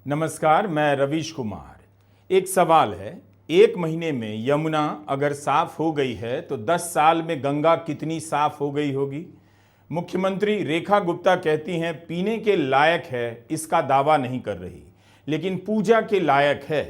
नमस्कार, मैं रवीश कुमार। एक सवाल है, एक महीने में यमुना अगर साफ हो गई है तो 10 साल में गंगा कितनी साफ हो गई होगी। मुख्यमंत्री रेखा गुप्ता कहती हैं पीने के लायक है, इसका दावा नहीं कर रही, लेकिन पूजा के लायक है।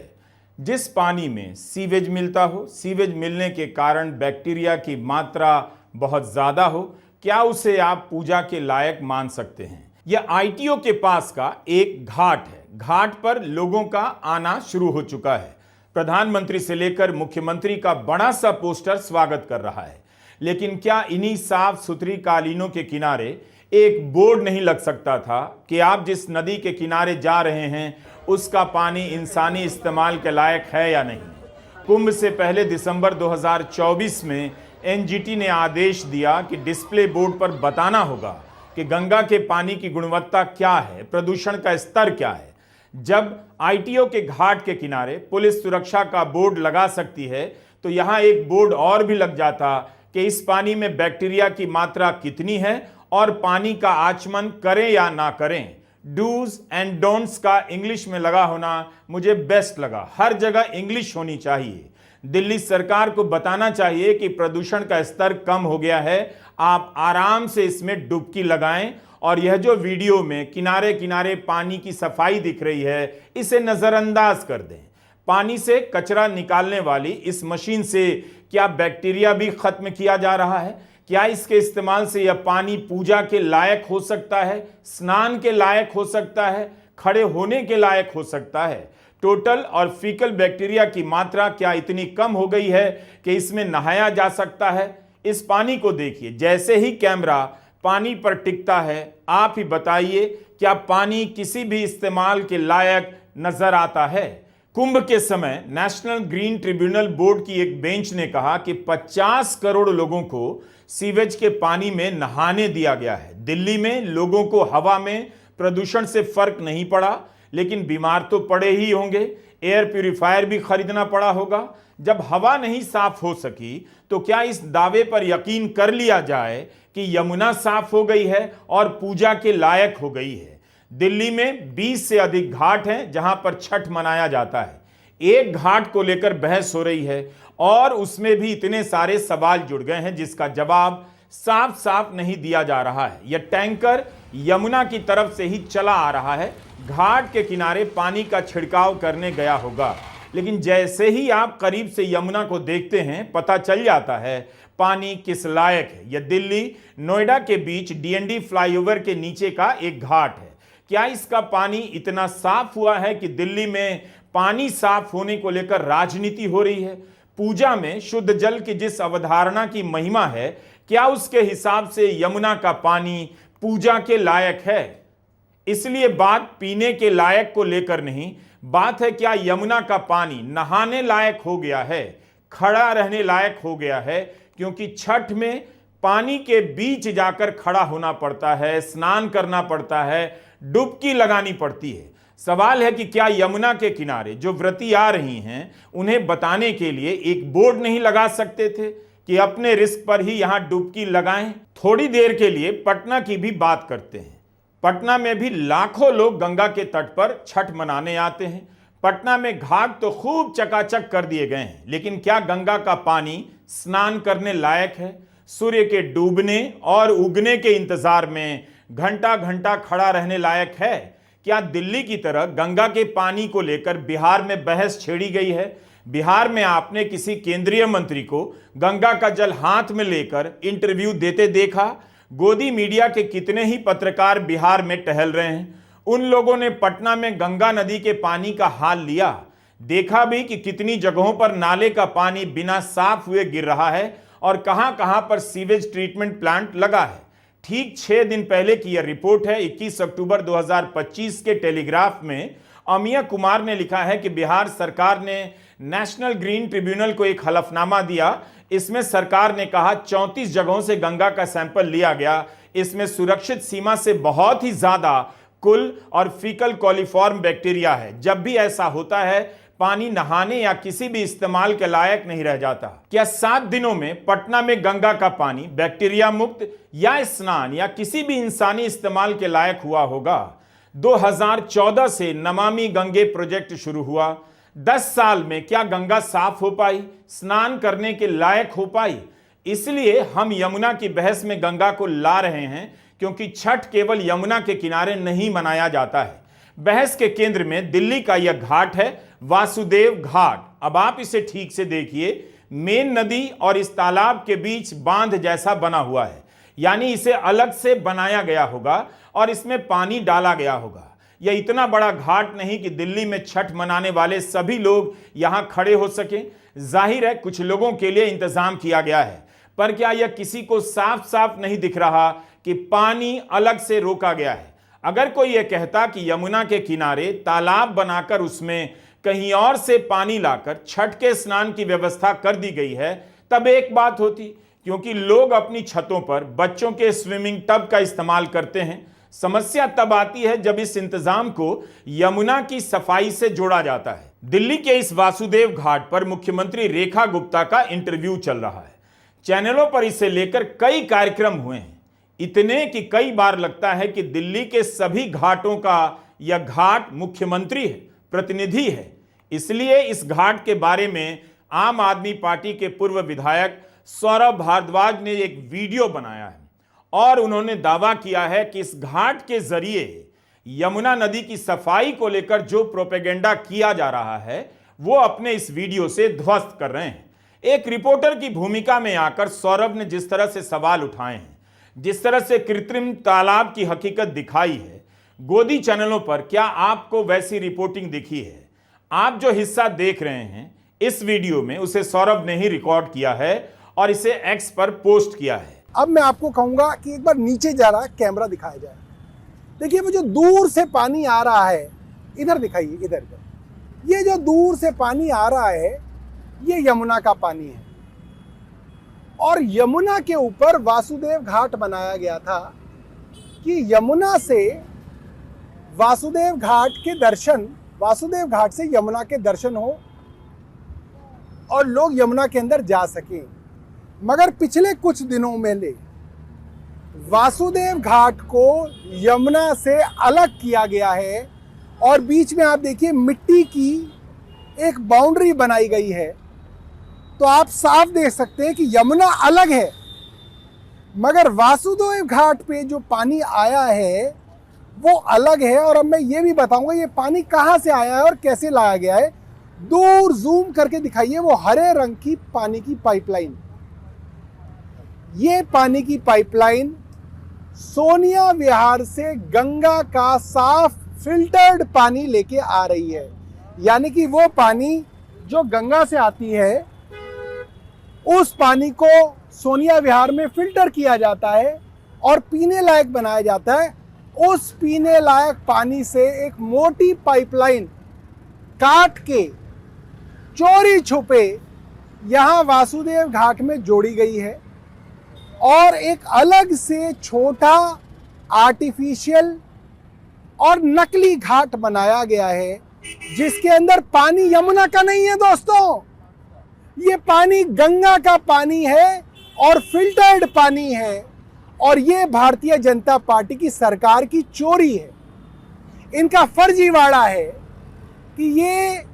जिस पानी में सीवेज मिलता हो, सीवेज मिलने के कारण बैक्टीरिया की मात्रा बहुत ज़्यादा हो, क्या उसे आप पूजा के लायक मान सकते हैं। यह आईटीओ के पास का एक घाट है। घाट पर लोगों का आना शुरू हो चुका है। प्रधानमंत्री से लेकर मुख्यमंत्री का बड़ा सा पोस्टर स्वागत कर रहा है, लेकिन क्या इन्हीं साफ सुथरी कालीनों के किनारे एक बोर्ड नहीं लग सकता था कि आप जिस नदी के किनारे जा रहे हैं उसका पानी इंसानी इस्तेमाल के लायक है या नहीं। कुंभ से पहले दिसंबर 2024 में एनजीटी ने आदेश दिया कि डिस्प्ले बोर्ड पर बताना होगा कि गंगा के पानी की गुणवत्ता क्या है, प्रदूषण का स्तर क्या है। जब आईटीओ के घाट के किनारे पुलिस सुरक्षा का बोर्ड लगा सकती है, तो यहां एक बोर्ड और भी लग जाता कि इस पानी में बैक्टीरिया की मात्रा कितनी है और पानी का आचमन करें या ना करें। डूज एंड डोंट्स का इंग्लिश में लगा होना मुझे बेस्ट लगा। हर जगह इंग्लिश होनी चाहिए। दिल्ली सरकार को बताना चाहिए कि प्रदूषण का स्तर कम हो गया है, आप आराम से इसमें डुबकी लगाएं। और यह जो वीडियो में किनारे किनारे पानी की सफाई दिख रही है, इसे नजरअंदाज कर दें। पानी से कचरा निकालने वाली इस मशीन से क्या बैक्टीरिया भी खत्म किया जा रहा है? क्या इसके इस्तेमाल से यह पानी पूजा के लायक हो सकता है, स्नान के लायक हो सकता है, खड़े होने के लायक हो सकता है? टोटल और फीकल बैक्टीरिया की मात्रा क्या इतनी कम हो गई है कि इसमें नहाया जा सकता है? इस पानी को देखिए, जैसे ही कैमरा पानी पर टिकता है, आप ही बताइए क्या पानी किसी भी इस्तेमाल के लायक नजर आता है। कुंभ के समय नेशनल ग्रीन ट्रिब्यूनल बोर्ड की एक बेंच ने कहा कि 50 करोड़ लोगों को सीवेज के पानी में नहाने दिया गया है। दिल्ली में लोगों को हवा में प्रदूषण से फर्क नहीं पड़ा, लेकिन बीमार तो पड़े ही होंगे। एयर प्यूरिफायर भी खरीदना पड़ा होगा। जब हवा नहीं साफ हो सकी तो क्या इस दावे पर यकीन कर लिया जाए कि यमुना साफ हो गई है और पूजा के लायक हो गई है। दिल्ली में 20 से अधिक घाट हैं जहां पर छठ मनाया जाता है। एक घाट को लेकर बहस हो रही है और उसमें भी इतने सारे सवाल जुड़ गए हैं जिसका जवाब साफ साफ नहीं दिया जा रहा है। यह टैंकर यमुना की तरफ से ही चला आ रहा है, घाट के किनारे पानी का छिड़काव करने गया होगा, लेकिन जैसे ही आप करीब से यमुना को देखते हैं पता चल जाता है पानी किस लायक है। यह दिल्ली नोएडा के बीच डीएनडी फ्लाईओवर के नीचे का एक घाट है। क्या इसका पानी इतना साफ हुआ है कि दिल्ली में पानी साफ होने को लेकर राजनीति हो रही है? पूजा में शुद्ध जल की जिस अवधारणा की महिमा है, क्या उसके हिसाब से यमुना का पानी पूजा के लायक है? इसलिए बात पीने के लायक को लेकर नहीं, बात है क्या यमुना का पानी नहाने लायक हो गया है, खड़ा रहने लायक हो गया है। क्योंकि छठ में पानी के बीच जाकर खड़ा होना पड़ता है, स्नान करना पड़ता है, डुबकी लगानी पड़ती है। सवाल है कि क्या यमुना के किनारे जो व्रती आ रही हैं उन्हें बताने के लिए एक बोर्ड नहीं लगा सकते थे कि अपने रिस्क पर ही यहां डुबकी लगाएं। थोड़ी देर के लिए पटना की भी बात करते हैं। पटना में भी लाखों लोग गंगा के तट पर छठ मनाने आते हैं। पटना में घाट तो खूब चकाचक कर दिए गए हैं, लेकिन क्या गंगा का पानी स्नान करने लायक है? सूर्य के डूबने और उगने के इंतजार में घंटा घंटा खड़ा रहने लायक है? क्या दिल्ली की तरह गंगा के पानी को लेकर बिहार में बहस छेड़ी गई है? बिहार में आपने किसी केंद्रीय मंत्री को गंगा का जल हाथ में लेकर इंटरव्यू देते देखा? गोदी मीडिया के कितने ही पत्रकार बिहार में टहल रहे हैं। उन लोगों ने पटना में गंगा नदी के पानी का हाल लिया, देखा भी कि कितनी जगहों पर नाले का पानी बिना साफ हुए गिर रहा है और कहां कहां पर सीवेज ट्रीटमेंट प्लांट लगा है। ठीक 6 दिन पहले की यह रिपोर्ट है। 21 अक्टूबर 2025 के टेलीग्राफ में अमिया कुमार ने लिखा है कि बिहार सरकार ने नेशनल ग्रीन ट्रिब्यूनल को एक हलफनामा दिया। इसमें सरकार ने कहा 34 जगहों से गंगा का सैंपल लिया गया, इसमें सुरक्षित सीमा से बहुत ही ज्यादा कुल और फीकल कॉलीफॉर्म बैक्टीरिया है। जब भी ऐसा होता है पानी नहाने या किसी भी इस्तेमाल के लायक नहीं रह जाता। क्या 7 दिनों में पटना में गंगा का पानी बैक्टीरिया मुक्त या स्नान या किसी भी इंसानी इस्तेमाल के लायक हुआ होगा? 2014 से नमामि गंगे प्रोजेक्ट शुरू हुआ। 10 साल में क्या गंगा साफ हो पाई, स्नान करने के लायक हो पाई? इसलिए हम यमुना की बहस में गंगा को ला रहे हैं, क्योंकि छठ केवल यमुना के किनारे नहीं मनाया जाता है। बहस के केंद्र में दिल्ली का यह घाट है, वासुदेव घाट। अब आप इसे ठीक से देखिए, मेन नदी और इस तालाब के बीच बांध जैसा बना हुआ है, यानी इसे अलग से बनाया गया होगा और इसमें पानी डाला गया होगा। यह इतना बड़ा घाट नहीं कि दिल्ली में छठ मनाने वाले सभी लोग यहां खड़े हो सके। जाहिर है कुछ लोगों के लिए इंतजाम किया गया है, पर क्या यह किसी को साफ साफ नहीं दिख रहा कि पानी अलग से रोका गया है? अगर कोई यह कहता कि यमुना के किनारे तालाब बनाकर उसमें कहीं और से पानी लाकर छठ के स्नान की व्यवस्था कर दी गई है, तब एक बात होती, क्योंकि लोग अपनी छतों पर बच्चों के स्विमिंग टब का इस्तेमाल करते हैं। समस्या तब आती है जब इस इंतजाम को यमुना की सफाई से जोड़ा जाता है। दिल्ली के इस वासुदेव घाट पर मुख्यमंत्री रेखा गुप्ता का इंटरव्यू चल रहा है। चैनलों पर इसे लेकर कई कार्यक्रम हुए हैं, इतने कि कई बार लगता है कि दिल्ली के सभी घाटों का यह घाट मुख्यमंत्री है, प्रतिनिधि है। इसलिए इस घाट के बारे में आम आदमी पार्टी के पूर्व विधायक सौरभ भारद्वाज ने एक वीडियो बनाया है और उन्होंने दावा किया है कि इस घाट के जरिए यमुना नदी की सफाई को लेकर जो प्रोपेगेंडा किया जा रहा है वो अपने इस वीडियो से ध्वस्त कर रहे हैं। एक रिपोर्टर की भूमिका में आकर सौरभ ने जिस तरह से सवाल उठाए हैं, जिस तरह से कृत्रिम तालाब की हकीकत दिखाई है गोदी चैनलों पर, क्या आपको वैसी रिपोर्टिंग दिखी है? आप जो हिस्सा देख रहे हैं इस वीडियो में, उसे सौरभ ने ही रिकॉर्ड किया है और इसे एक्स पर पोस्ट किया है। अब मैं आपको कहूंगा कि एक बार नीचे जा रहा कैमरा दिखाया जाए। देखिए वो जो दूर से पानी आ रहा है, इधर दिखाइए, इधर इधर। ये जो दूर से पानी आ रहा है ये यमुना का पानी है और यमुना के ऊपर वासुदेव घाट बनाया गया था कि यमुना से वासुदेव घाट के दर्शन, वासुदेव घाट से यमुना के दर्शन हो और लोग यमुना के अंदर जा सकें। मगर पिछले कुछ दिनों में ले वासुदेव घाट को यमुना से अलग किया गया है और बीच में आप देखिए मिट्टी की एक बाउंड्री बनाई गई है, तो आप साफ देख सकते हैं कि यमुना अलग है। मगर वासुदेव घाट पे जो पानी आया है वो अलग है। और अब मैं ये भी बताऊंगा ये पानी कहाँ से आया है और कैसे लाया गया है। दूर जूम करके दिखाइए वो हरे रंग की पानी की पाइपलाइन। ये पानी की पाइपलाइन सोनिया विहार से गंगा का साफ फिल्टर्ड पानी लेके आ रही है, यानी कि वो पानी जो गंगा से आती है उस पानी को सोनिया विहार में फिल्टर किया जाता है और पीने लायक बनाया जाता है। उस पीने लायक पानी से एक मोटी पाइपलाइन काट के चोरी छुपे यहां वासुदेव घाट में जोड़ी गई है और एक अलग से छोटा आर्टिफिशियल और नकली घाट बनाया गया है जिसके अंदर पानी यमुना का नहीं है दोस्तों, ये पानी गंगा का पानी है और फिल्टर्ड पानी है। और ये भारतीय जनता पार्टी की सरकार की चोरी है, इनका फर्जीवाड़ा है कि ये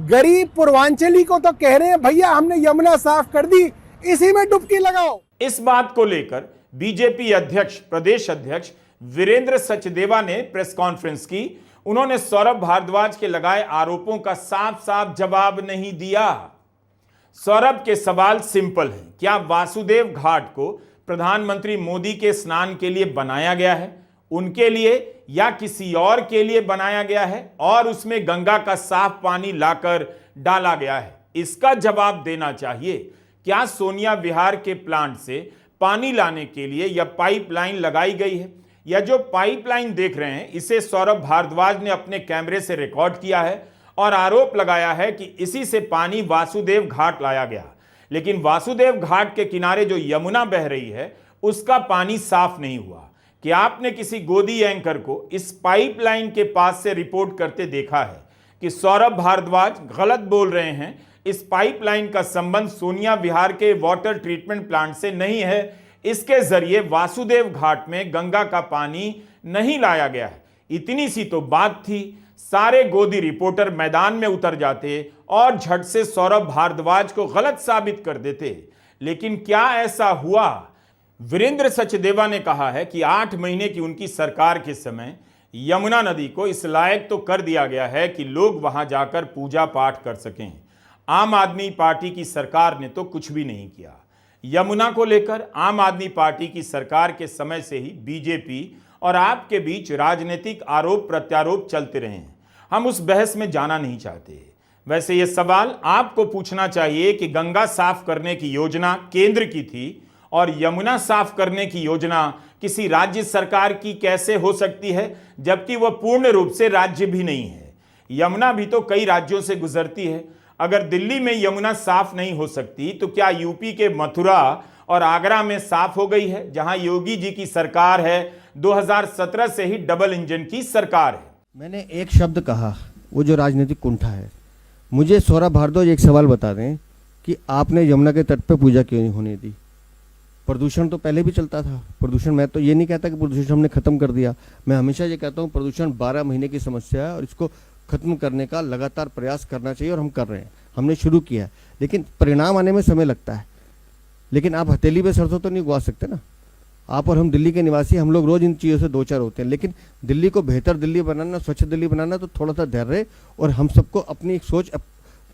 गरीब पूर्वांचली को तो कह रहे हैं भैया हमने यमुना साफ कर दी, इसी में डुबकी लगाओ। इस बात को लेकर बीजेपी अध्यक्ष, प्रदेश अध्यक्ष वीरेंद्र सचदेवा ने प्रेस कॉन्फ्रेंस की। उन्होंने सौरभ भारद्वाज के लगाए आरोपों का साफ साफ जवाब नहीं दिया। सौरभ के सवाल सिंपल हैं, क्या वासुदेव घाट को प्रधानमंत्री मोदी के स्नान के लिए बनाया गया है, उनके लिए या किसी और के लिए बनाया गया है और उसमें गंगा का साफ पानी लाकर डाला गया है? इसका जवाब देना चाहिए। क्या सोनिया विहार के प्लांट से पानी लाने के लिए यह पाइपलाइन लगाई गई है? यह जो पाइपलाइन देख रहे हैं इसे सौरभ भारद्वाज ने अपने कैमरे से रिकॉर्ड किया है और आरोप लगाया है कि इसी से पानी वासुदेव घाट लाया गया। लेकिन वासुदेव घाट के किनारे जो यमुना बह रही है उसका पानी साफ नहीं हुआ। क्या आपने किसी गोदी एंकर को इस पाइपलाइन के पास से रिपोर्ट करते देखा है कि सौरभ भारद्वाज गलत बोल रहे हैं? इस पाइपलाइन का संबंध सोनिया विहार के वाटर ट्रीटमेंट प्लांट से नहीं है, इसके जरिए वासुदेव घाट में गंगा का पानी नहीं लाया गया है। इतनी सी तो बात थी, सारे गोदी रिपोर्टर मैदान में उतर जाते और झट से सौरभ भारद्वाज को गलत साबित कर देते। लेकिन क्या ऐसा हुआ? वीरेंद्र सचदेवा ने कहा है कि 8 महीने की उनकी सरकार के समय यमुना नदी को इस लायक तो कर दिया गया है कि लोग वहां जाकर पूजा पाठ कर सकें। आम आदमी पार्टी की सरकार ने तो कुछ भी नहीं किया। यमुना को लेकर आम आदमी पार्टी की सरकार के समय से ही बीजेपी और आपके बीच राजनीतिक आरोप प्रत्यारोप चलते रहे हैं। हम उस बहस में जाना नहीं चाहते। वैसे ये सवाल आपको पूछना चाहिए कि गंगा साफ करने की योजना केंद्र की थी और यमुना साफ करने की योजना किसी राज्य सरकार की कैसे हो सकती है, जबकि वह पूर्ण रूप से राज्य भी नहीं है। यमुना भी तो कई राज्यों से गुजरती है। अगर दिल्ली में यमुना साफ नहीं हो सकती तो क्या यूपी के मथुरा और आगरा में साफ हो गई है, जहां योगी जी की सरकार है? 2017 से ही डबल इंजन की सरकार है। मैंने एक शब्द कहा, वो जो राजनीतिक कुंठा है। मुझे सौरभ भारद्वाज एक सवाल बता दें कि आपने यमुना के तट पे पूजा क्यों नहीं होने दी? प्रदूषण तो पहले भी चलता था। प्रदूषण, मैं तो ये नहीं कहता कि प्रदूषण हमने खत्म कर दिया। मैं हमेशा ये कहता हूँ प्रदूषण 12 महीने की समस्या है और इसको खत्म करने का लगातार प्रयास करना चाहिए और हम कर रहे हैं। हमने शुरू किया है, लेकिन परिणाम आने में समय लगता है। लेकिन आप हथेली पे सरसों तो नहीं उगा सकते ना। आप और हम दिल्ली के निवासी, हम लोग रोज इन चीज़ों से दो चार होते हैं। लेकिन दिल्ली को बेहतर दिल्ली बनाना, स्वच्छ दिल्ली बनाना, तो थोड़ा सा धैर्य और हम सबको अपनी एक सोच,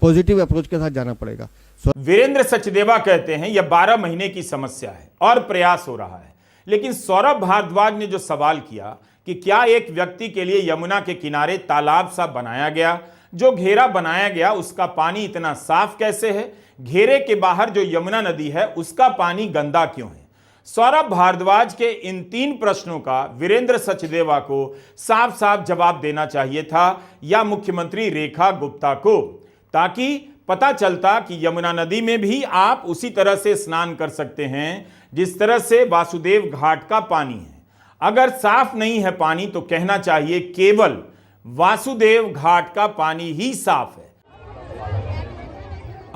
पॉजिटिव अप्रोच के साथ जाना पड़ेगा। वीरेंद्र सचदेवा कहते हैं यह 12 महीने की समस्या है और प्रयास हो रहा है। लेकिन सौरभ भारद्वाज ने जो सवाल किया कि क्या एक व्यक्ति के लिए यमुना के किनारे तालाब सा बनाया गया, जो घेरा बनाया गया उसका पानी इतना साफ कैसे है? घेरे के बाहर जो यमुना नदी है उसका पानी गंदा क्यों है? सौरभ भारद्वाज के इन 3 प्रश्नों का वीरेंद्र सचदेवा को साफ साफ जवाब देना चाहिए था, या मुख्यमंत्री रेखा गुप्ता को, ताकि पता चलता कि यमुना नदी में भी आप उसी तरह से स्नान कर सकते हैं जिस तरह से वासुदेव घाट का पानी है। अगर साफ नहीं है पानी तो कहना चाहिए केवल वासुदेव घाट का पानी ही साफ है।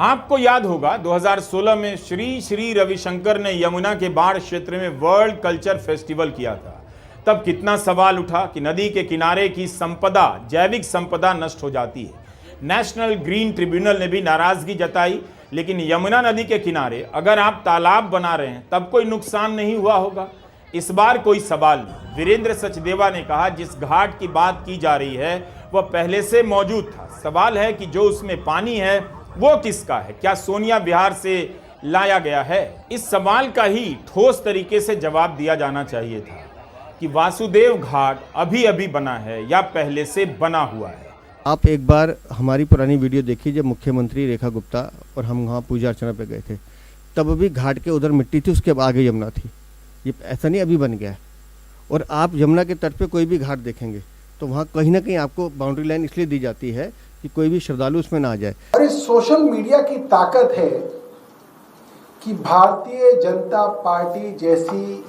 आपको याद होगा 2016 में श्री श्री रविशंकर ने यमुना के बाढ़ क्षेत्र में वर्ल्ड कल्चर फेस्टिवल किया था। तब कितना सवाल उठा कि नदी के किनारे की संपदा, जैविक संपदा नष्ट हो जाती है। नेशनल ग्रीन ट्रिब्यूनल ने भी नाराजगी जताई। लेकिन यमुना नदी के किनारे अगर आप तालाब बना रहे हैं तब कोई नुकसान नहीं हुआ होगा। इस बार कोई सवाल नहीं। वीरेंद्र सचदेवा ने कहा जिस घाट की बात की जा रही है वह पहले से मौजूद था। सवाल है कि जो उसमें पानी है वो किसका है? क्या सोनिया विहार से लाया गया है? इस सवाल का ही ठोस तरीके से जवाब दिया जाना चाहिए था कि वासुदेव घाट अभी अभी बना है या पहले से बना हुआ है। आप एक बार हमारी पुरानी वीडियो देखिए, जब मुख्यमंत्री रेखा गुप्ता और हम वहाँ पूजा अर्चना पे गए थे, तब अभी घाट के उधर मिट्टी थी, उसके आगे यमुना थी। ये ऐसा नहीं अभी बन गया है। और आप यमुना के तट पे कोई भी घाट देखेंगे तो वहाँ कहीं ना कहीं आपको बाउंड्री लाइन इसलिए दी जाती है कि कोई भी श्रद्धालु उसमें ना आ जाए। और इस सोशल मीडिया की ताकत है कि भारतीय जनता पार्टी जैसी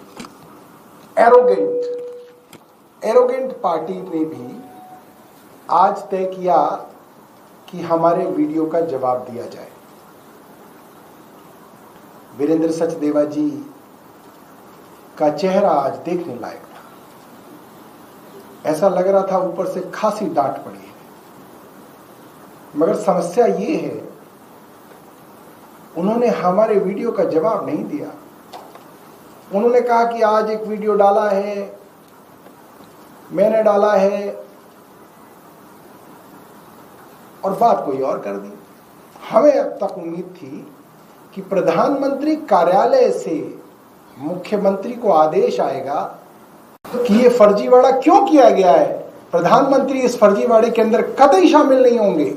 एरोगेंट पार्टी ने भी आज तय किया कि हमारे वीडियो का जवाब दिया जाए। वीरेंद्र सचदेवा जी का चेहरा आज देखने लायक था। ऐसा लग रहा था ऊपर से खासी डांट पड़ी है। मगर समस्या ये है, उन्होंने हमारे वीडियो का जवाब नहीं दिया। उन्होंने कहा कि आज एक वीडियो डाला है, मैंने डाला है, और बात कोई और कर दी। हमें अब तक उम्मीद थी कि प्रधानमंत्री कार्यालय से मुख्यमंत्री को आदेश आएगा कि ये फर्जीवाड़ा क्यों किया गया है। प्रधानमंत्री इस फर्जीवाड़े के अंदर कतई शामिल नहीं होंगे।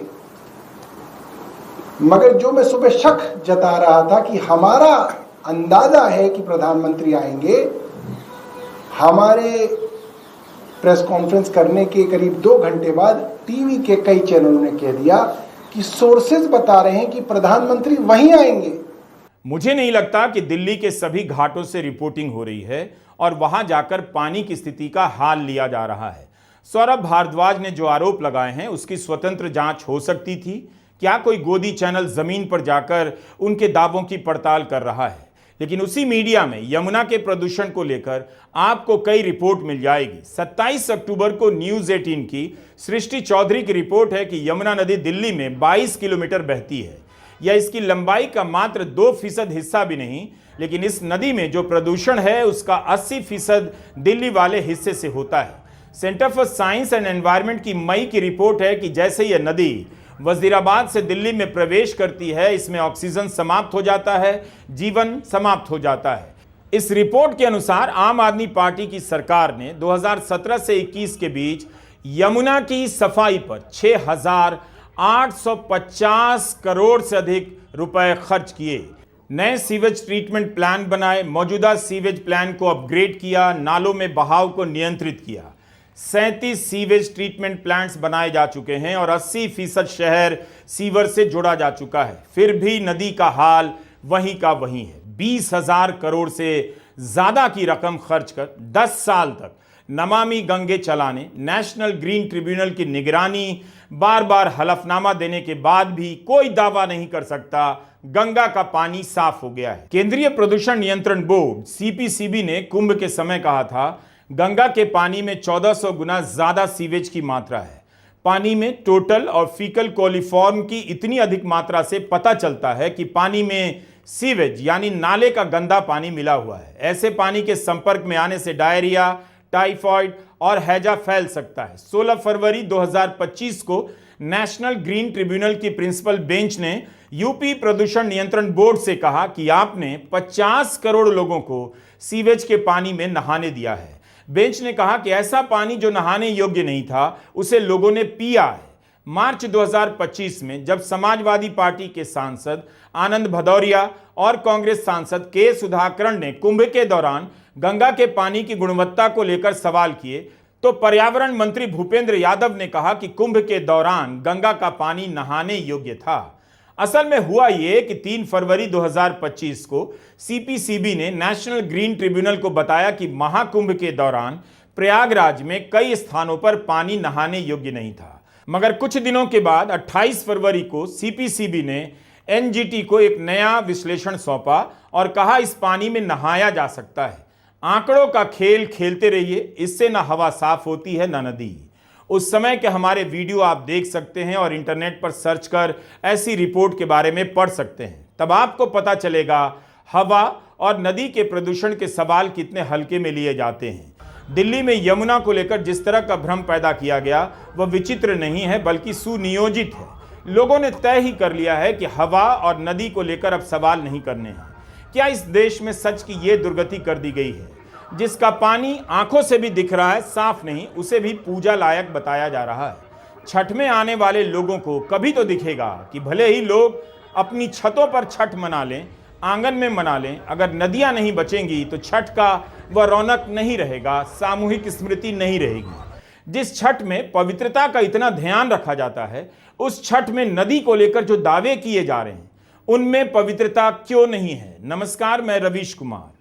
मगर जो मैं सुबह शक जता रहा था कि हमारा अंदाजा है कि प्रधानमंत्री आएंगे, हमारे प्रेस कॉन्फ्रेंस करने के करीब 2 घंटे बाद टीवी के कई चैनलों ने कह दिया कि सोर्सेज बता रहे हैं कि प्रधानमंत्री वहीं आएंगे। मुझे नहीं लगता कि दिल्ली के सभी घाटों से रिपोर्टिंग हो रही है और वहां जाकर पानी की स्थिति का हाल लिया जा रहा है। सौरभ भारद्वाज ने जो आरोप लगाए हैं उसकी स्वतंत्र जांच हो सकती थी। क्या कोई गोदी चैनल जमीन पर जाकर उनके दावों की पड़ताल कर रहा है? लेकिन उसी मीडिया में यमुना के प्रदूषण को लेकर आपको कई रिपोर्ट मिल जाएगी। 27 अक्टूबर को न्यूज 18 की सृष्टि चौधरी की रिपोर्ट है कि यमुना नदी दिल्ली में 22 किलोमीटर बहती है। यह इसकी लंबाई का मात्र 2% हिस्सा भी नहीं, लेकिन इस नदी में जो प्रदूषण है उसका 80% दिल्ली वाले हिस्से से होता है। Centre for science and environment की मई की रिपोर्ट है कि जैसे यह नदी वजीराबाद से दिल्ली में प्रवेश करती है, इसमें ऑक्सीजन समाप्त हो जाता है, जीवन समाप्त हो जाता है। इस रिपोर्ट के अनुसार आम आदमी पार्टी की सरकार ने 2017 से 21 के बीच यमुना की सफाई पर 6,850 करोड़ से अधिक रुपए खर्च किए। नए सीवेज ट्रीटमेंट प्लान बनाए, मौजूदा सीवेज प्लान को अपग्रेड किया, नालों में बहाव को नियंत्रित किया। 37 सीवेज ट्रीटमेंट प्लांट्स बनाए जा चुके हैं और 80% शहर सीवर से जोड़ा जा चुका है। फिर भी नदी का हाल वहीं का वहीं है। 20,000 करोड़ से ज्यादा की रकम खर्च कर 10 साल तक नमामि गंगे चलाने, नेशनल ग्रीन ट्रिब्यूनल की निगरानी, बार बार हलफनामा देने के बाद भी कोई दावा नहीं कर सकता गंगा का पानी साफ हो गया है। केंद्रीय प्रदूषण नियंत्रण बोर्ड सीपीसीबी ने कुंभ के समय कहा था गंगा के पानी में 1400 गुना ज्यादा सीवेज की मात्रा है। पानी में टोटल और फीकल कोलिफॉर्म की इतनी अधिक मात्रा से पता चलता है कि पानी में सीवेज यानी नाले का गंदा पानी मिला हुआ है। ऐसे पानी के संपर्क में आने से डायरिया, टाइफॉइड और हैजा फैल सकता है। 16 फरवरी 2025 को नेशनल ग्रीन ट्रिब्यूनल की प्रिंसिपल बेंच ने यूपी प्रदूषण नियंत्रण बोर्ड से कहा कि आपने 50 करोड़ लोगों को सीवेज के पानी में नहाने दिया है। बेंच ने कहा कि ऐसा पानी जो नहाने योग्य नहीं था उसे लोगों ने पिया है। मार्च 2025 में जब समाजवादी पार्टी के सांसद आनंद भदौरिया और कांग्रेस सांसद के सुधाकरण ने कुंभ के दौरान गंगा के पानी की गुणवत्ता को लेकर सवाल किए तो पर्यावरण मंत्री भूपेंद्र यादव ने कहा कि कुंभ के दौरान गंगा का पानी नहाने योग्य था। असल में हुआ यह कि 3 फरवरी 2025 को सीपीसीबी ने नेशनल ग्रीन ट्रिब्यूनल को बताया कि महाकुंभ के दौरान प्रयागराज में कई स्थानों पर पानी नहाने योग्य नहीं था। मगर कुछ दिनों के बाद 28 फरवरी को सीपीसीबी ने एनजीटी को एक नया विश्लेषण सौंपा और कहा इस पानी में नहाया जा सकता है। आंकड़ों का खेल खेलते रहिए, इससे ना हवा साफ होती है ना नदी। उस समय के हमारे वीडियो आप देख सकते हैं और इंटरनेट पर सर्च कर ऐसी रिपोर्ट के बारे में पढ़ सकते हैं। तब आपको पता चलेगा हवा और नदी के प्रदूषण के सवाल कितने हल्के में लिए जाते हैं। दिल्ली में यमुना को लेकर जिस तरह का भ्रम पैदा किया गया वह विचित्र नहीं है बल्कि सुनियोजित है। लोगों ने तय ही कर लिया है कि हवा और नदी को लेकर अब सवाल नहीं करने हैं। क्या इस देश में सच की ये दुर्गति कर दी गई है? जिसका पानी आंखों से भी दिख रहा है, साफ नहीं, उसे भी पूजा लायक बताया जा रहा है। छठ में आने वाले लोगों को कभी तो दिखेगा कि भले ही लोग अपनी छतों पर छठ मना लें, आंगन में मना लें, अगर नदियां नहीं बचेंगी तो छठ का वह रौनक नहीं रहेगा, सामूहिक स्मृति नहीं रहेगी। जिस छठ में पवित्रता का इतना ध्यान रखा जाता है, उस छठ में नदी को लेकर जो दावे किए जा रहे हैं उनमें पवित्रता क्यों नहीं है? नमस्कार, मैं रवीश कुमार।